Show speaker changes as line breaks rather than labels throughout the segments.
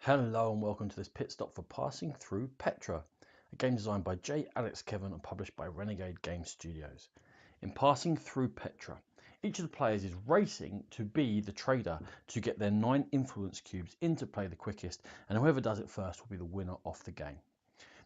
Hello and welcome to this pit stop for Passing Through Petra, a game designed by Alex Kevern and published by Renegade Games Studios. In Passing Through Petra, each of the players is racing to be the trader to get their 9 influence cubes into play the quickest, and whoever does it first will be the winner of the game.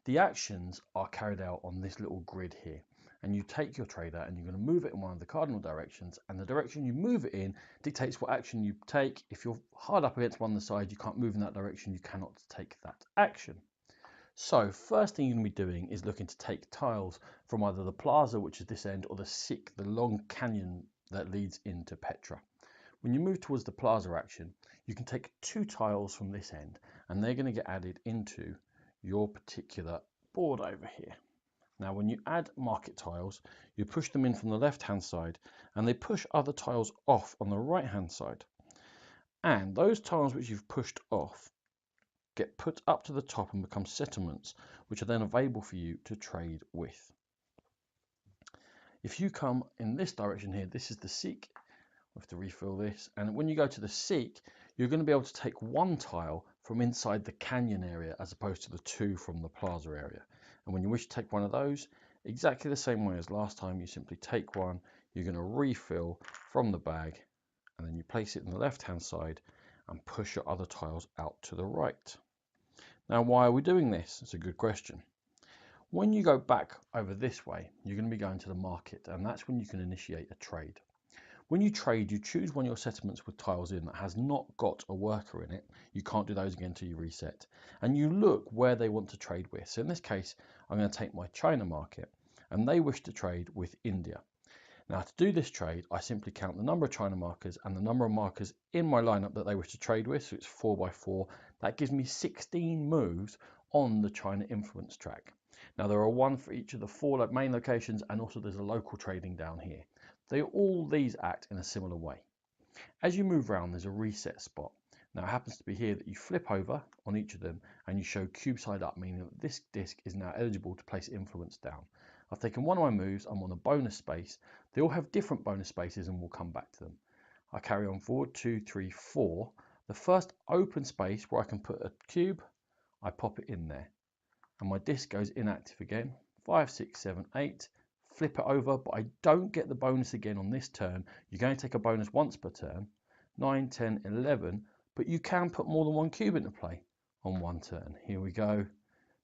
The actions are carried out on this little grid here, and you take your trader and you're going to move it in one of the cardinal directions, and the direction you move it in dictates what action you take. If you're hard up against one of the sides, you can't move in that direction, you cannot take that action. So first thing you're going to be doing is looking to take tiles from either the plaza, which is this end, or the Sick, the long canyon that leads into Petra. When you move towards the plaza action, you can take 2 tiles from this end, and they're going to get added into your particular board over here. Now when you add market tiles, you push them in from the left hand side and they push other tiles off on the right hand side. And those tiles which you've pushed off get put up to the top and become settlements, which are then available for you to trade with. If you come in this direction here, this is the Seek. We have to refill this, and when you go to the Seek, you're going to be able to take 1 tile from inside the canyon area as opposed to the 2 from the plaza area. And when you wish to take one of those, exactly the same way as last time, you simply take one, you're going to refill from the bag, and then you place it on the left hand side and push your other tiles out to the right. Now why are we doing this? It's a good question. When you go back over this way, you're going to be going to the market, and that's when you can initiate a trade. When you trade, you choose one of your settlements with tiles in that has not got a worker in it. You can't do those again until you reset. And you look where they want to trade with. So in this case, I'm going to take my China market, and they wish to trade with India. Now to do this trade, I simply count the number of China markers and the number of markers in my lineup that they wish to trade with. So it's 4 by 4. That gives me 16 moves on the China influence track. Now there are 1 for each of the 4 main locations, and also there's a local trading down here. All these act in a similar way. As you move around, there's a reset spot. Now it happens to be here that you flip over on each of them and you show cube side up, meaning that this disc is now eligible to place influence down. I've taken one of my moves, I'm on a bonus space. They all have different bonus spaces and we'll come back to them. I carry on forward, 2, 3, 4. The first open space where I can put a cube, I pop it in there. And my disc goes inactive again. 5, 6, 7, 8. Flip it over, but I don't get the bonus again on this turn. You're going to take a bonus once per turn. 9, 10, 11, but you can put more than 1 cube into play on 1 turn. Here we go.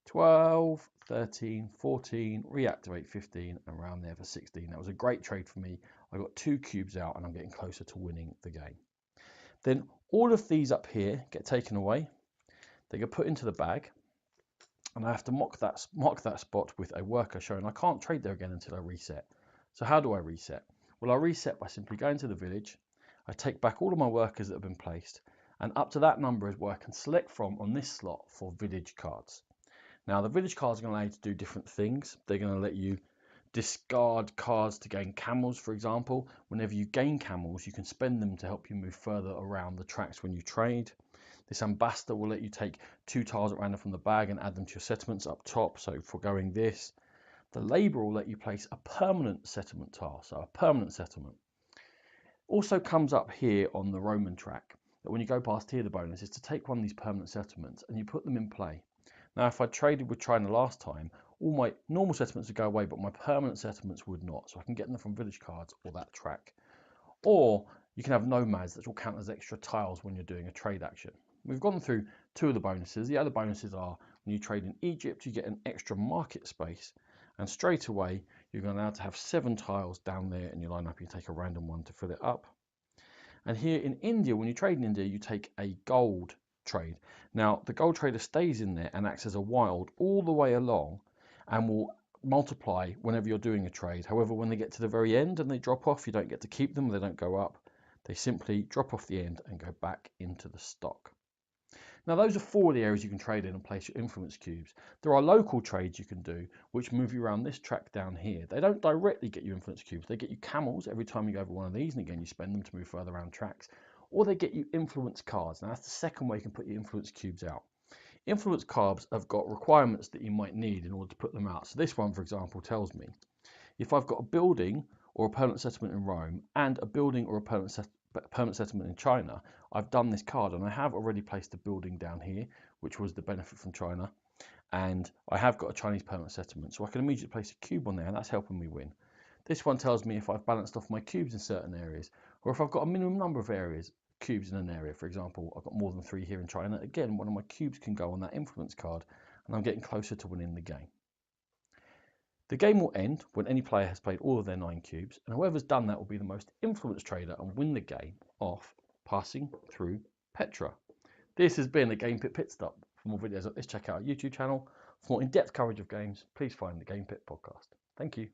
12, 13, 14, reactivate 15, and around there for 16. That was a great trade for me. I got 2 cubes out and I'm getting closer to winning the game. Then all of these up here get taken away. They get put into the bag. And I have to mark that spot with a worker showing I can't trade there again until I reset. So how do I reset? Well, I reset by simply going to the village. I take back all of my workers that have been placed, and up to that number is where I can select from on this slot for village cards. Now the village cards are going to allow you to do different things. They're going to let you discard cards to gain camels, for example. Whenever you gain camels, you can spend them to help you move further around the tracks when you trade. This ambassador will let you take 2 tiles at random from the bag and add them to your settlements up top, so foregoing this. The labourer will let you place a permanent settlement tile, so a permanent settlement. Also comes up here on the Roman track, that when you go past here, the bonus is to take one of these permanent settlements and you put them in play. Now if I traded with China last time, all my normal settlements would go away, but my permanent settlements would not, so I can get them from village cards or that track. Or you can have nomads that will count as extra tiles when you're doing a trade action. We've gone through 2 of the bonuses. The other bonuses are when you trade in Egypt, you get an extra market space, and straight away you're going to now to have 7 tiles down there in your lineup. You take a random one to fill it up. And here in India, when you trade in India, you take a gold trade. Now the gold trader stays in there and acts as a wild all the way along and will multiply whenever you're doing a trade. However, when they get to the very end and they drop off, you don't get to keep them, they don't go up. They simply drop off the end and go back into the stock. Now those are 4 of the areas you can trade in and place your influence cubes. There are local trades you can do which move you around this track down here. They don't directly get you influence cubes, they get you camels every time you go over one of these, and again you spend them to move further around tracks, or they get you influence cards. Now that's the second way you can put your influence cubes out. Influence cards have got requirements that you might need in order to put them out. So this one, for example, tells me if I've got a building or a permanent settlement in Rome and a building or a permanent permanent settlement in China, I've done this card and I have already placed a building down here, which was the benefit from China. And I have got a Chinese permanent settlement, so I can immediately place a cube on there, and that's helping me win. This one tells me if I've balanced off my cubes in certain areas, or if I've got a minimum number of areas, cubes in an area. For example, I've got more than 3 here in China. Again, one of my cubes can go on that influence card, and I'm getting closer to winning the game. The game will end when any player has played all of their 9 cubes, and whoever's done that will be the most influence trader and win the game off Passing Through Petra. This has been a Game Pit Stop. For more videos like this, check out our YouTube channel. For more in-depth coverage of games, please find the Game Pit podcast. Thank you.